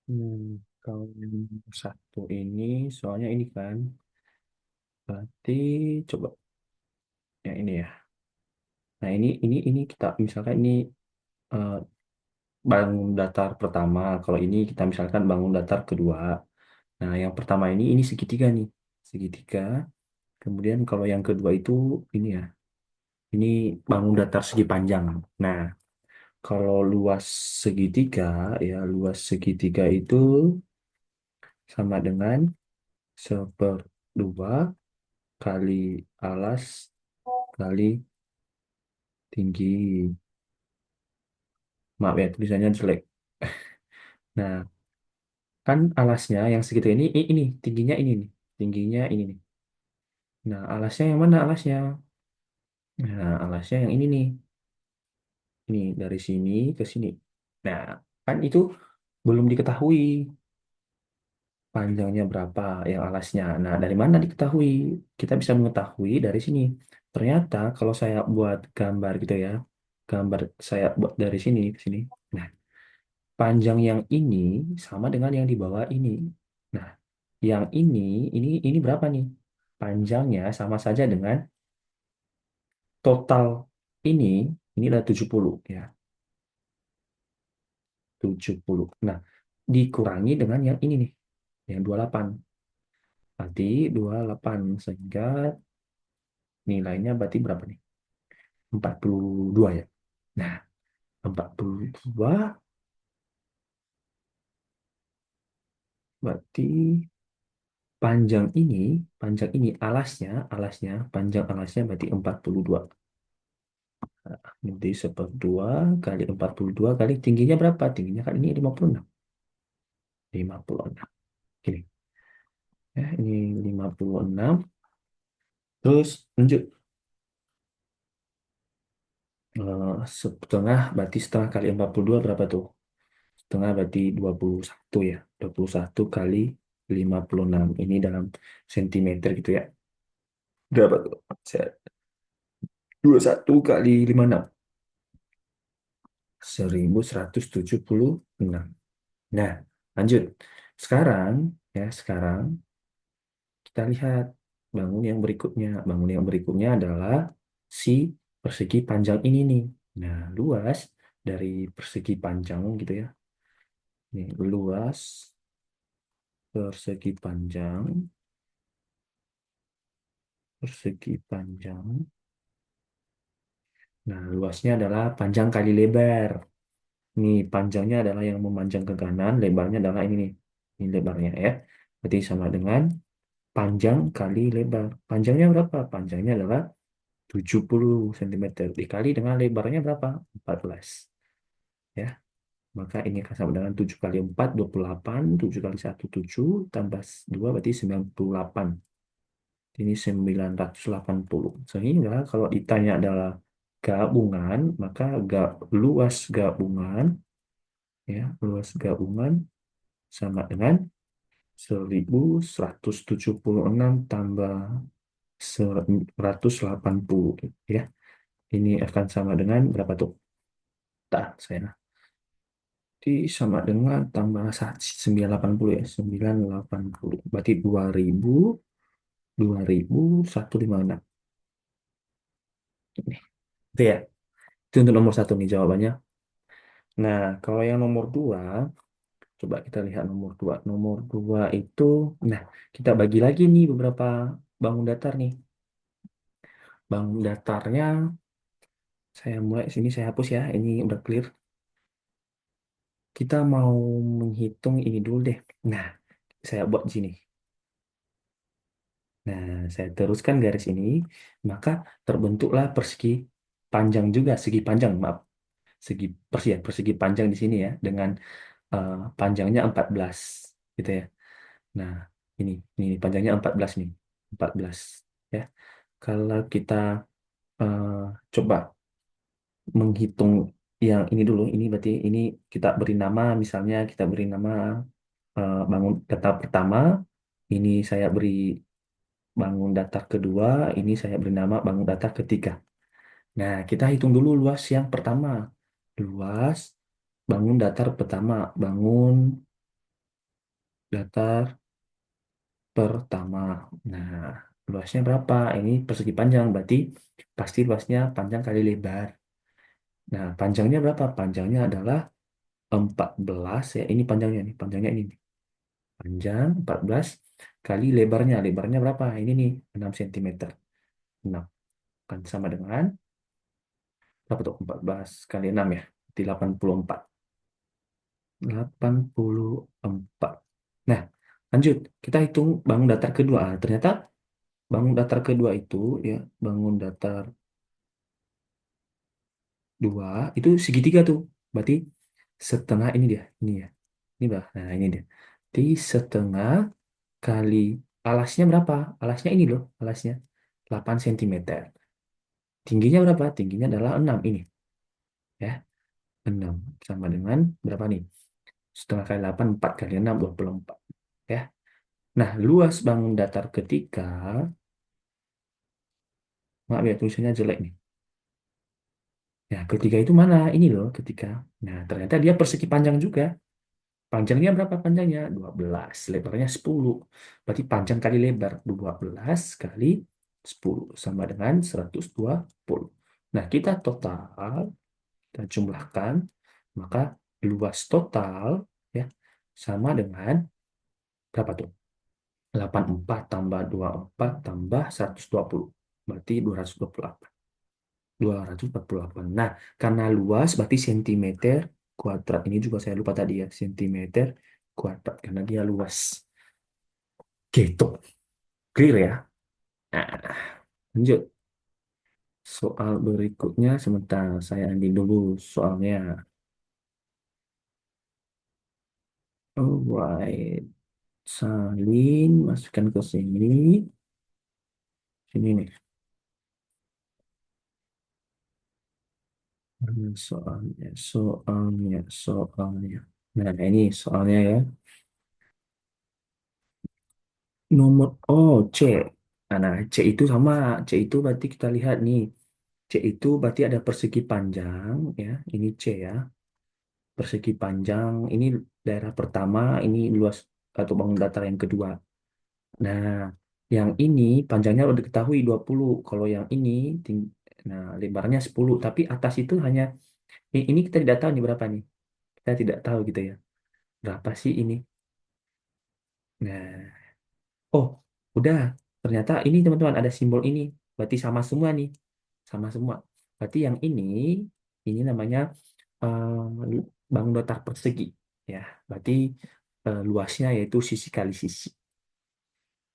Hmm, kalau yang satu ini, soalnya ini kan, berarti coba yang ini ya. Nah ini kita misalkan ini eh, bangun datar pertama. Kalau ini kita misalkan bangun datar kedua. Nah yang pertama ini segitiga nih, segitiga. Kemudian kalau yang kedua itu ini ya, ini bangun datar segi panjang. Nah kalau luas segitiga ya, luas segitiga itu sama dengan seperdua kali alas kali tinggi. Maaf ya, tulisannya jelek. Nah, kan alasnya yang segitu ini tingginya ini nih. Tingginya ini nih. Nah, alasnya yang mana alasnya? Nah, alasnya yang ini nih. Ini dari sini ke sini. Nah, kan itu belum diketahui panjangnya berapa yang alasnya. Nah, dari mana diketahui? Kita bisa mengetahui dari sini. Ternyata kalau saya buat gambar gitu ya, gambar saya buat dari sini ke sini. Nah, panjang yang ini sama dengan yang di bawah ini. Nah, yang ini berapa nih? Panjangnya sama saja dengan total ini, ini adalah 70 ya, 70. Nah, dikurangi dengan yang ini nih, yang 28. Berarti 28 sehingga nilainya berarti berapa nih? 42 ya. Nah, 42 berarti panjang ini alasnya panjang alasnya berarti 42. Nanti seperdua kali 42 kali tingginya berapa? Tingginya kan ini 56. 56. Gini. Ya, ini 56. Terus lanjut. Setengah berarti setengah kali 42 berapa tuh? Setengah berarti 21 ya. 21 kali 56. Ini dalam sentimeter gitu ya. Berapa tuh? 21 kali 56. 1176. Nah, lanjut. Sekarang sekarang kita lihat bangun yang berikutnya. Bangun yang berikutnya adalah si persegi panjang ini nih. Nah, luas dari persegi panjang gitu ya. Nih, luas persegi panjang, persegi panjang. Nah, luasnya adalah panjang kali lebar. Nih, panjangnya adalah yang memanjang ke kanan, lebarnya adalah ini nih. Ini lebarnya ya. Berarti sama dengan panjang kali lebar. Panjangnya berapa? Panjangnya adalah 70 cm dikali dengan lebarnya berapa? 14. Ya, maka ini akan sama dengan 7 kali 4, 28. 7 kali 1, 7. Tambah 2 berarti 98. Ini 980. Sehingga kalau ditanya adalah gabungan, maka luas gabungan, ya, luas gabungan sama dengan 1176 tambah 180. Ya, ini akan sama dengan berapa tuh? Tak, saya. Jadi sama dengan tambah 980 ya, 980. Berarti 2156. Ini. Itu ya. Itu untuk nomor satu nih jawabannya. Nah, kalau yang nomor dua, coba kita lihat nomor dua. Nomor dua itu, nah, kita bagi lagi nih beberapa bangun datar nih. Bangun datarnya, saya mulai sini saya hapus ya. Ini udah clear. Kita mau menghitung ini dulu deh. Nah, saya buat di sini. Nah, saya teruskan garis ini, maka terbentuklah persegi panjang juga, segi panjang, maaf, persegi panjang di sini ya, dengan panjangnya 14, gitu ya. Nah, ini panjangnya 14 nih, 14 ya. Kalau kita eh, coba menghitung yang ini dulu, ini berarti ini kita beri nama, misalnya kita beri nama bangun data pertama, ini saya beri bangun datar kedua, ini saya beri nama bangun datar ketiga. Nah, kita hitung dulu luas yang pertama. Luas bangun datar pertama, bangun datar pertama. Nah, luasnya berapa? Ini persegi panjang, berarti pasti luasnya panjang kali lebar. Nah, panjangnya berapa? Panjangnya adalah 14 ya. Ini panjangnya nih, panjangnya ini nih. Panjang 14 kali lebarnya. Lebarnya berapa? Ini nih, 6 cm. 6 kan sama dengan berapa tuh? 14 kali 6 ya. Di 84. 84. Nah, lanjut. Kita hitung bangun datar kedua. Ah, ternyata bangun datar kedua itu ya, bangun datar dua itu segitiga tuh. Berarti setengah ini dia. Ini ya. Ini bah. Nah, ini dia. Di setengah kali alasnya berapa? Alasnya ini loh, alasnya 8 cm. Tingginya berapa? Tingginya adalah 6 ini ya. 6 sama dengan berapa nih? Setengah kali 8 4 kali 6 24 ya. Nah, luas bangun datar ketiga, maaf ya tulisannya jelek nih. Ya, ketiga itu mana? Ini loh ketiga. Nah, ternyata dia persegi panjang juga. Panjangnya berapa panjangnya? 12. Lebarnya 10. Berarti panjang kali lebar. 12 kali 10 sama dengan 120. Nah, kita total, kita jumlahkan, maka luas total ya sama dengan berapa tuh? 84 tambah 24 tambah 120. Berarti 228. 248. Nah, karena luas berarti sentimeter kuadrat. Ini juga saya lupa tadi ya, sentimeter kuadrat karena dia luas. Gitu. Clear ya? Nah, lanjut. Soal berikutnya sebentar saya andi dulu soalnya. Alright. Salin masukkan ke sini. Sini nih. Soalnya, soalnya. Nah, ini soalnya ya. Nomor C. Nah, C itu sama. C itu berarti kita lihat nih. C itu berarti ada persegi panjang ya. Ini C ya. Persegi panjang. Ini daerah pertama. Ini luas atau bangun datar yang kedua. Nah, yang ini panjangnya udah diketahui 20. Kalau yang ini nah lebarnya 10. Tapi atas itu hanya ini kita tidak tahu nih berapa nih. Kita tidak tahu gitu ya. Berapa sih ini? Nah, oh, udah. Ternyata ini teman-teman ada simbol ini. Berarti sama semua nih. Sama semua. Berarti yang ini namanya bangun datar persegi. Ya, berarti luasnya yaitu sisi kali sisi.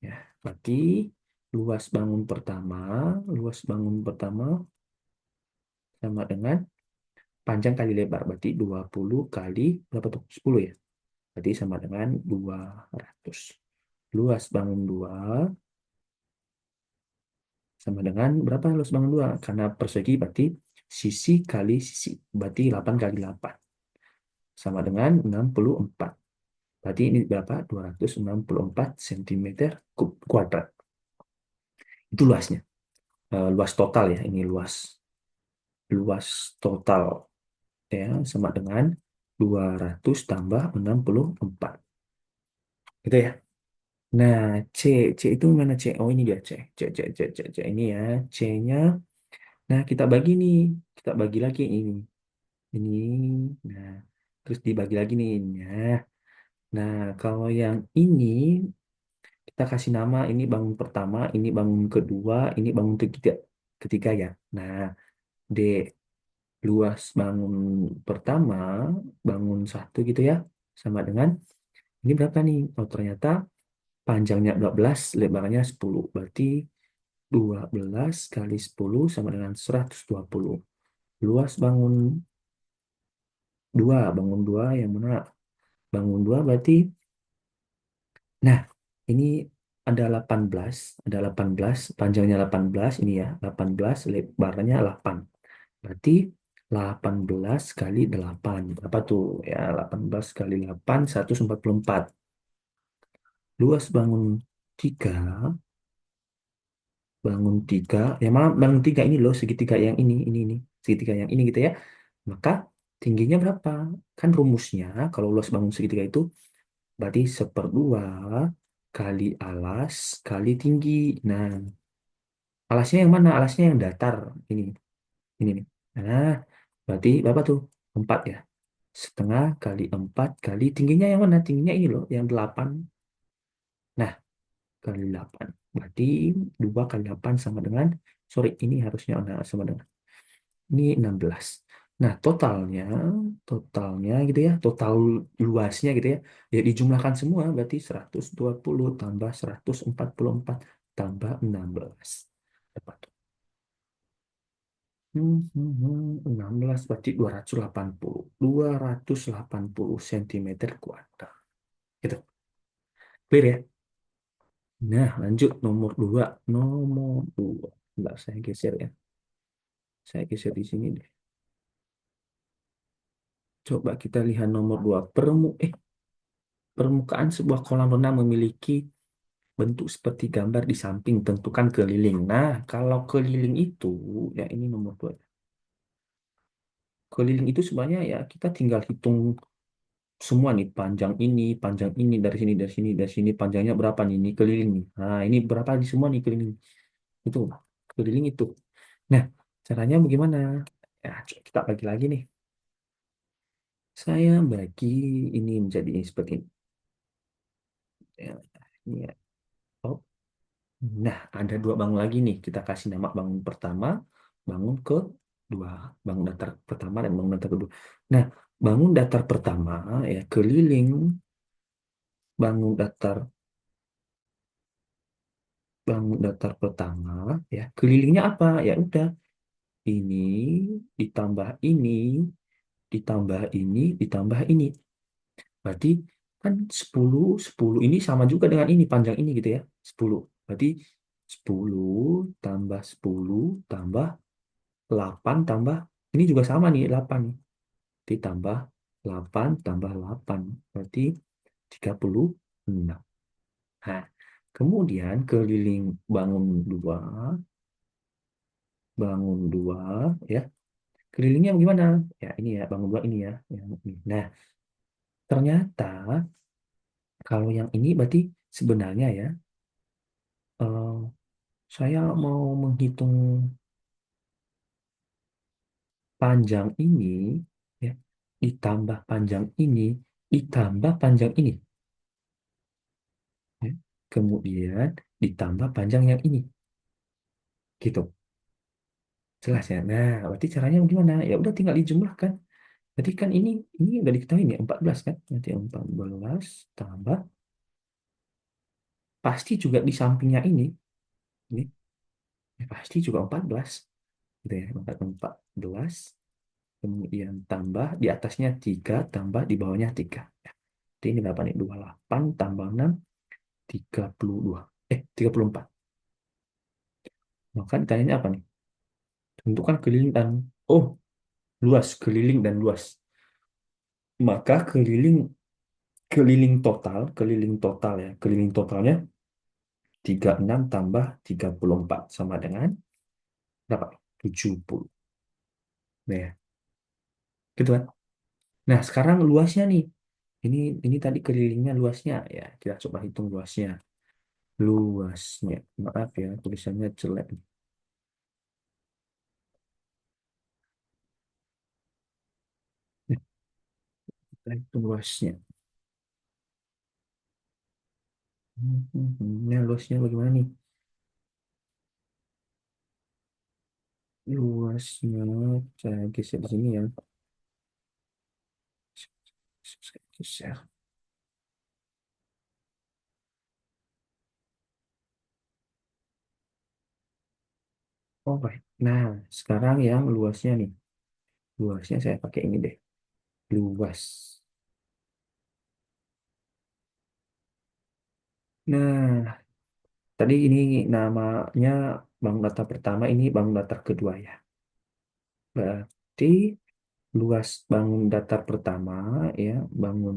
Ya, berarti luas bangun pertama sama dengan panjang kali lebar. Berarti 20 kali berapa tuh? 10 ya. Berarti sama dengan 200. Luas bangun 2 sama dengan berapa luas bangun 2? Karena persegi berarti sisi kali sisi. Berarti 8 kali 8. Sama dengan 64. Berarti ini berapa? 264 cm kuadrat. Itu luasnya. Luas total ya. Ini luas. Luas total ya sama dengan 200 tambah 64. Gitu ya. Nah, C itu mana C? Oh, ini dia C. C. Ini ya. C-nya. Nah, kita bagi nih. Kita bagi lagi ini. Ini. Nah, terus dibagi lagi nih. Nah, kalau yang ini kita kasih nama ini bangun pertama, ini bangun kedua, ini bangun ketiga, ketiga ya. Nah, D luas bangun pertama, bangun satu gitu ya, sama dengan ini berapa nih? Oh, ternyata panjangnya 12, lebarnya 10. Berarti 12 kali 10 sama dengan 120. Luas bangun dua yang mana? Bangun dua berarti, nah ini ada 18, panjangnya 18 ini ya, 18, lebarnya 8. Berarti 18 kali 8. Berapa tuh? Ya, 18 kali 8, 144. Luas bangun tiga, ya malah bangun tiga ini loh, segitiga yang ini, segitiga yang ini gitu ya. Maka tingginya berapa? Kan rumusnya kalau luas bangun segitiga itu Berarti seperdua kali alas kali tinggi. Nah, alasnya yang mana? Alasnya yang datar. Ini, ini nih. Nah, berarti berapa tuh? 4 ya. Setengah kali 4 kali tingginya yang mana? Tingginya ini loh, yang 8. Nah, kali 8. Berarti 2 kali 8 sama dengan, sorry, ini harusnya sama dengan, ini 16. Nah, totalnya gitu ya, total luasnya gitu ya, ya dijumlahkan semua, berarti 120 tambah 144 tambah 16. Dapat. 16 berarti 280 sentimeter kuadrat. Gitu. Clear ya? Nah, lanjut nomor 2. Nomor 2. Enggak, saya geser ya. Saya geser di sini deh. Coba kita lihat nomor 2. Permukaan sebuah kolam renang memiliki bentuk seperti gambar di samping, tentukan keliling. Nah, kalau keliling itu, ya ini nomor 2. Keliling itu sebenarnya ya kita tinggal hitung semua nih, panjang ini, dari sini, panjangnya berapa nih, ini keliling nih. Nah, ini berapa di semua nih keliling. Itu, keliling itu. Nah, caranya bagaimana? Ya, kita bagi lagi nih. Saya bagi ini menjadi seperti ini. Ya, ini ya. Oh, nah, ada 2 bangun lagi nih. Kita kasih nama bangun pertama, bangun kedua. Bangun datar pertama dan bangun datar kedua. Nah, bangun datar pertama ya keliling bangun datar bangun datar pertama ya kelilingnya apa? Ya udah, ini ditambah ini ditambah ini ditambah ini. Berarti kan 10 ini sama juga dengan ini panjang ini gitu ya. 10. Berarti 10 tambah 10 tambah 8 tambah ini juga sama nih 8 nih. Ditambah 8 tambah 8 berarti 36. Nah, kemudian keliling bangun dua, ya. Kelilingnya gimana? Ya ini ya, bangun dua ini ya. Yang ini. Nah, ternyata kalau yang ini berarti sebenarnya ya, eh, saya mau menghitung panjang ini, ya, ditambah panjang ini, ditambah panjang ini, ya. Kemudian ditambah panjang yang ini, gitu. Jelas ya. Nah, berarti caranya gimana? Ya udah tinggal dijumlahkan. Berarti kan ini udah diketahui nih 14 kan? Nanti 14 tambah pasti juga di sampingnya ini ya pasti juga 14 gitu ya. Maka 14 kemudian tambah di atasnya 3 tambah di bawahnya 3. Ya. Jadi ini berapa nih? 28 tambah 6 32. 34. Maka ditanya apa nih? Tentukan keliling dan oh, luas, keliling dan luas. Maka keliling total ya. Keliling totalnya 36 tambah 34 sama dengan berapa? 70. Nah, ya, gitu kan? Nah, sekarang luasnya nih. Ini ini tadi kelilingnya luasnya ya. Kita coba hitung luasnya. Luasnya. Maaf ya, tulisannya jelek. Kita hitung luasnya. Nah, luasnya bagaimana nih? Luasnya saya geser di sini ya. Saya geser. Oh, baik. Nah, sekarang yang luasnya nih. Luasnya saya pakai ini deh. Luas. Nah, tadi ini namanya bangun datar pertama, ini bangun datar kedua ya. Berarti luas bangun datar pertama ya, bangun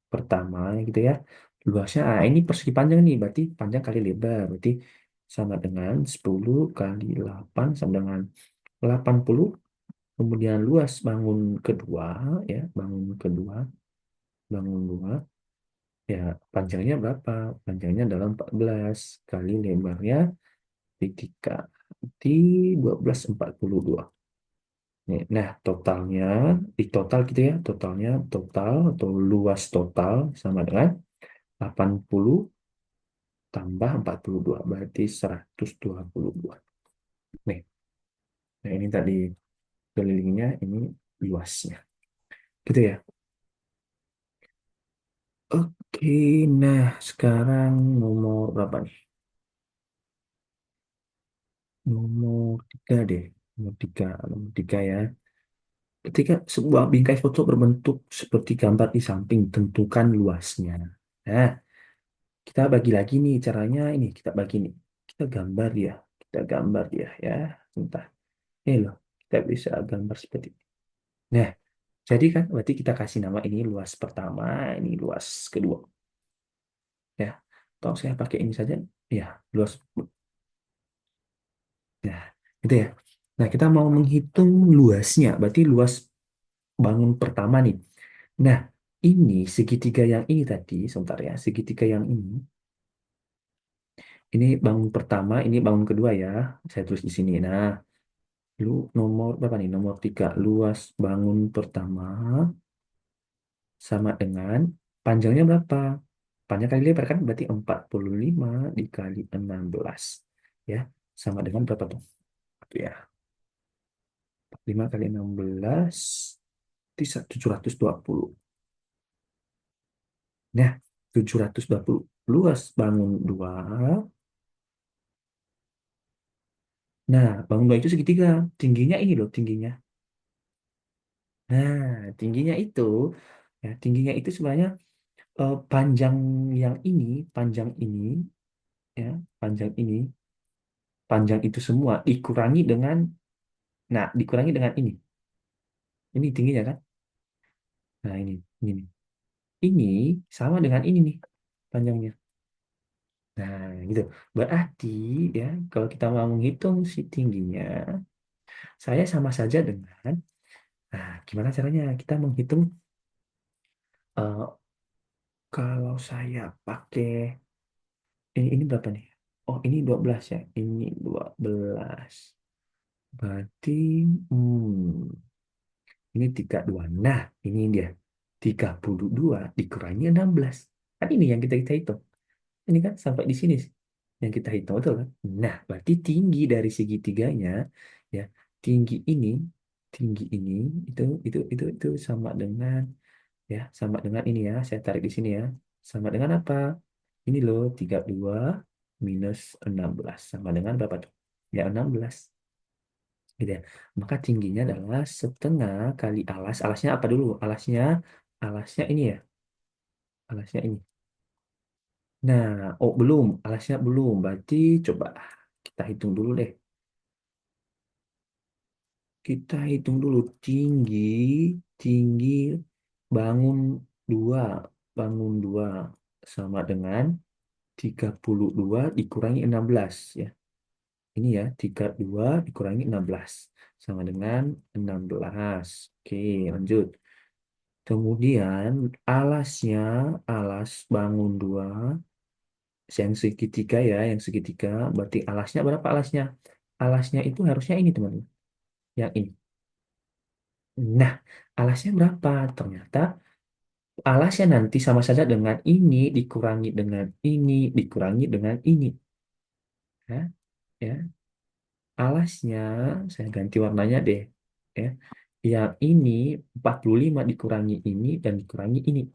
pertama gitu ya. Luasnya, ini persegi panjang nih, berarti panjang kali lebar. Berarti sama dengan 10 kali 8 sama dengan 80. Kemudian luas bangun kedua ya, bangun kedua, bangun dua. Ya, panjangnya berapa? Panjangnya adalah 14 kali lebarnya di 3 di 12,42. Nih, nah, totalnya, di total gitu ya, totalnya, total atau luas total sama dengan 80 tambah 42 berarti 122. Nih, nah ini tadi kelilingnya, ini luasnya. Gitu ya. Oke, nah sekarang nomor berapa nih? Nomor tiga deh. Nomor tiga ya. Ketika sebuah bingkai foto berbentuk seperti gambar di samping, tentukan luasnya. Nah, kita bagi lagi nih caranya ini. Kita bagi nih. Kita gambar dia. Kita gambar dia ya. Entah. Ini loh. Kita bisa gambar seperti ini. Nah, jadi kan berarti kita kasih nama ini luas pertama, ini luas kedua. Ya. Atau saya pakai ini saja. Ya, luas. Nah, gitu ya. Nah, kita mau menghitung luasnya. Berarti luas bangun pertama nih. Nah, ini segitiga yang ini tadi, sebentar ya, segitiga yang ini bangun pertama, ini bangun kedua ya. Saya tulis di sini. Nah, lu nomor berapa nih? Nomor tiga, luas bangun pertama sama dengan panjangnya berapa? Panjang kali lebar kan berarti 45 dikali 16. Ya, sama dengan berapa tuh? Tuh ya, 45 kali 16, 720. Nah, 720 luas bangun dua. Nah, bangun dua itu segitiga. Tingginya ini loh, tingginya. Nah, tingginya itu, ya, tingginya itu sebenarnya panjang yang ini, panjang ini, ya, panjang ini, panjang itu semua dikurangi dengan, nah, dikurangi dengan ini. Ini tingginya kan? Nah, ini nih. Ini sama dengan ini nih, panjangnya. Nah, gitu. Berarti, ya, kalau kita mau menghitung si tingginya, saya sama saja dengan, nah, gimana caranya kita menghitung kalau saya pakai ini berapa nih? Oh, ini 12 ya. Ini 12. Berarti ini 32. Nah, ini dia. 32 dikurangi 16. Kan ini yang kita hitung. Ini kan sampai di sini sih yang kita hitung betul kan? Nah, berarti tinggi dari segitiganya ya, tinggi ini, tinggi ini itu sama dengan, ya, sama dengan ini ya. Saya tarik di sini ya. Sama dengan apa? Ini loh 32 minus 16 sama dengan berapa tuh? Ya 16 gitu ya. Maka tingginya adalah setengah kali alas. Alasnya apa dulu? Alasnya ini ya. Alasnya ini. Nah, oh belum, alasnya belum. Berarti coba kita hitung dulu deh. Kita hitung dulu tinggi, tinggi bangun dua, bangun dua sama dengan 32 dikurangi 16 ya. Ini ya, 32 dikurangi 16 sama dengan 16. Oke, lanjut. Kemudian alasnya, alas bangun dua, yang segitiga ya, yang segitiga. Berarti alasnya berapa alasnya? Alasnya itu harusnya ini teman-teman, yang ini. Nah, alasnya berapa? Ternyata alasnya nanti sama saja dengan ini dikurangi dengan ini dikurangi dengan ini. Ya, ya. Alasnya, saya ganti warnanya deh. Ya. Yang ini 45 dikurangi ini dan dikurangi ini.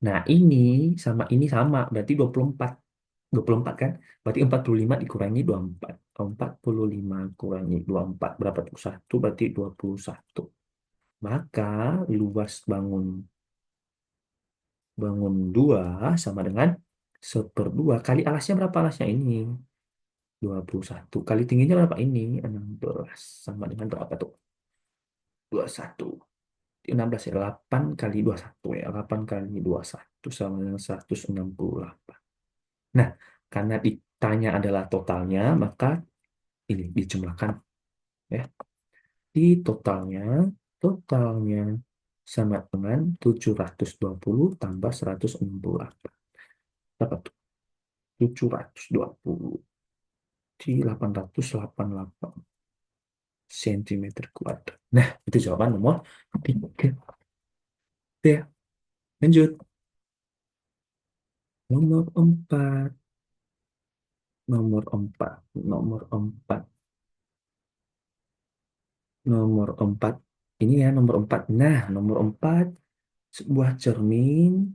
Nah, ini sama, berarti 24. 24 kan? Berarti 45 dikurangi 24. 45 kurangi 24. Berapa tuh? 1 berarti 21. Maka luas bangun bangun 2 sama dengan seperdua. Kali alasnya berapa alasnya ini? 21. Kali tingginya berapa ini? 16. Sama dengan berapa tuh? 21. 16 ya. 8 kali 21 ya. 8 kali 21 sama dengan 168. Nah, karena ditanya adalah totalnya, maka ini dijumlahkan ya. Di totalnya, totalnya. sama dengan 720 tambah 168. Dapat tuh 720 di 888 sentimeter kuadrat. Nah, itu jawaban nomor 3. Ya, lanjut. Nomor 4. Nomor 4. Nomor 4. Nomor 4. Ini ya nomor 4. Nah, nomor 4. Sebuah cermin.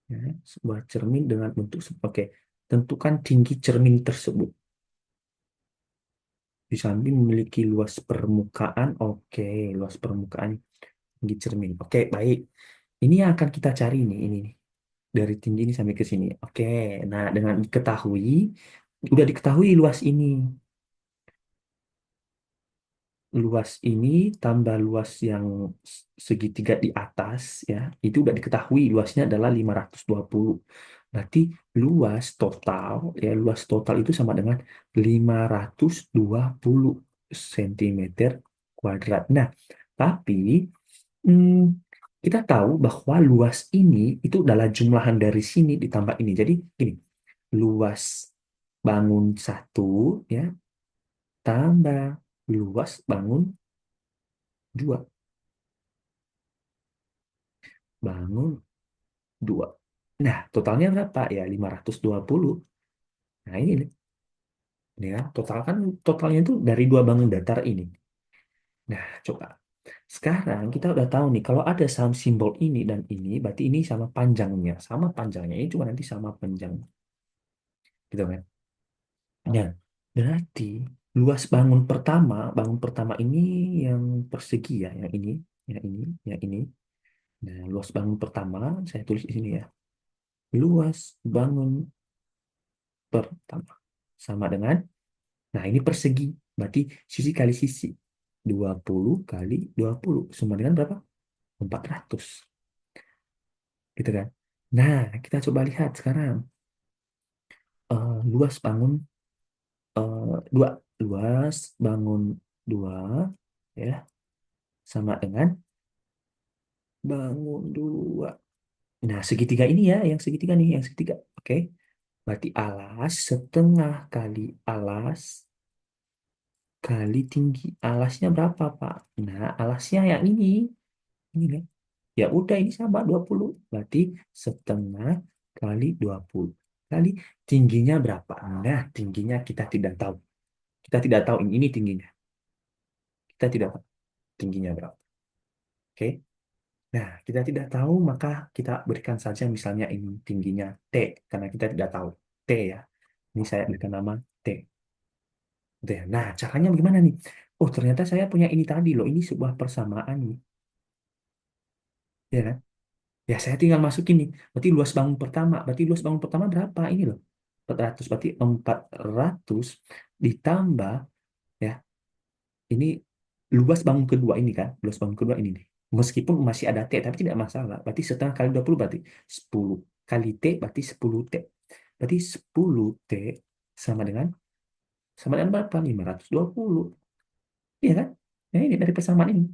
Ya, sebuah cermin dengan bentuk sebagai tentukan tinggi cermin tersebut. Di samping memiliki luas permukaan. Oke, luas permukaan tinggi cermin. Oke, baik. Ini yang akan kita cari nih, ini nih. Dari tinggi ini sampai ke sini. Oke, nah dengan diketahui, udah diketahui luas ini. Luas ini tambah luas yang segitiga di atas, ya, itu udah diketahui luasnya adalah 520. Berarti luas total, ya, luas total itu sama dengan 520 sentimeter kuadrat. Nah, tapi hmm, kita tahu bahwa luas ini itu adalah jumlahan dari sini ditambah ini. Jadi gini, luas bangun satu, ya, tambah luas bangun dua. Bangun dua. Nah, totalnya berapa? Ya, 520. Nah, ini nih. Ini kan, total kan totalnya itu dari dua bangun datar ini. Nah, coba. Sekarang kita udah tahu nih, kalau ada saham simbol ini dan ini, berarti ini sama panjangnya. Sama panjangnya. Ini cuma nanti sama panjang. Gitu kan? Nah, berarti luas bangun pertama ini yang persegi ya, yang ini, yang ini, yang ini. Nah, luas bangun pertama, saya tulis di sini ya. Luas bangun pertama sama dengan, nah ini persegi, berarti sisi kali sisi, 20 kali 20 sama dengan berapa? 400, gitu kan. Nah, kita coba lihat sekarang. Luas bangun dua, luas bangun dua, ya, sama dengan bangun dua. Nah, segitiga ini ya, yang segitiga nih, yang segitiga. Oke, berarti alas setengah kali alas kali tinggi. Alasnya berapa, Pak? Nah, alasnya yang ini kan. Ya udah, ini sama 20. Berarti setengah kali 20 kali tingginya berapa? Nah, tingginya kita tidak tahu. Kita tidak tahu ini tingginya. Kita tidak tahu tingginya berapa. Oke. Nah, kita tidak tahu, maka kita berikan saja misalnya ini tingginya T, karena kita tidak tahu. T ya. Ini saya berikan nama T. Gitu ya. Nah, caranya bagaimana nih? Oh, ternyata saya punya ini tadi loh. Ini sebuah persamaan nih. Ya kan? Ya, saya tinggal masukin nih. Berarti luas bangun pertama. Berarti luas bangun pertama berapa? Ini loh. 400. Berarti 400 ditambah, ya. Ini luas bangun kedua ini kan. Luas bangun kedua ini nih. Meskipun masih ada T, tapi tidak masalah. Berarti setengah kali 20 berarti 10. Kali T berarti 10 T. Berarti 10 T sama dengan, berapa? 520. Iya kan? Nah, ini dari persamaan ini.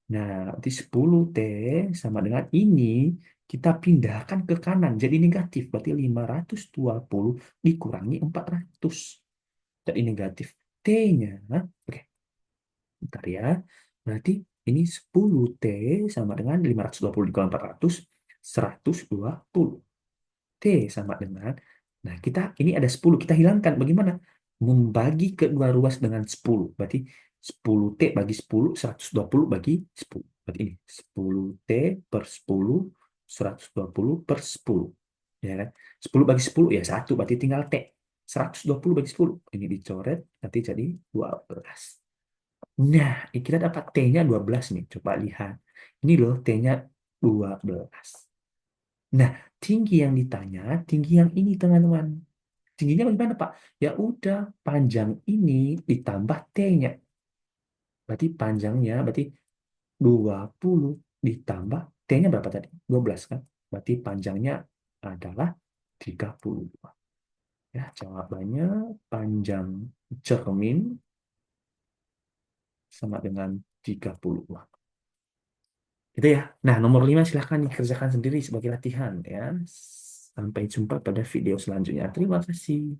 Nah, berarti 10T sama dengan ini, kita pindahkan ke kanan jadi negatif. Berarti 520 dikurangi 400 jadi negatif. T-nya, oke, bentar ya. Berarti ini 10T sama dengan 520 dikurangi 400, 120. T sama dengan, nah kita ini ada 10, kita hilangkan. Bagaimana? Membagi kedua ruas dengan 10. Berarti 10T bagi 10, 120 bagi 10. Berarti ini 10T per 10, 120 per 10. Ya kan? 10 bagi 10 ya 1, berarti tinggal T. 120 bagi 10. Ini dicoret, nanti jadi 12. Nah, kita dapat T-nya 12 nih. Coba lihat. Ini loh T-nya 12. Nah, tinggi yang ditanya, tinggi yang ini, teman-teman. Tingginya bagaimana, Pak? Ya udah, panjang ini ditambah T-nya. Berarti panjangnya, berarti 20 ditambah T-nya berapa tadi? 12 kan? Berarti panjangnya adalah 32. Ya, jawabannya panjang cermin sama dengan 32. Itu ya. Nah, nomor 5 silahkan dikerjakan sendiri sebagai latihan ya. Sampai jumpa pada video selanjutnya. Terima kasih.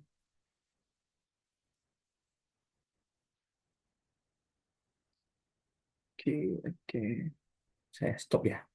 Oke, oke. Saya stop ya.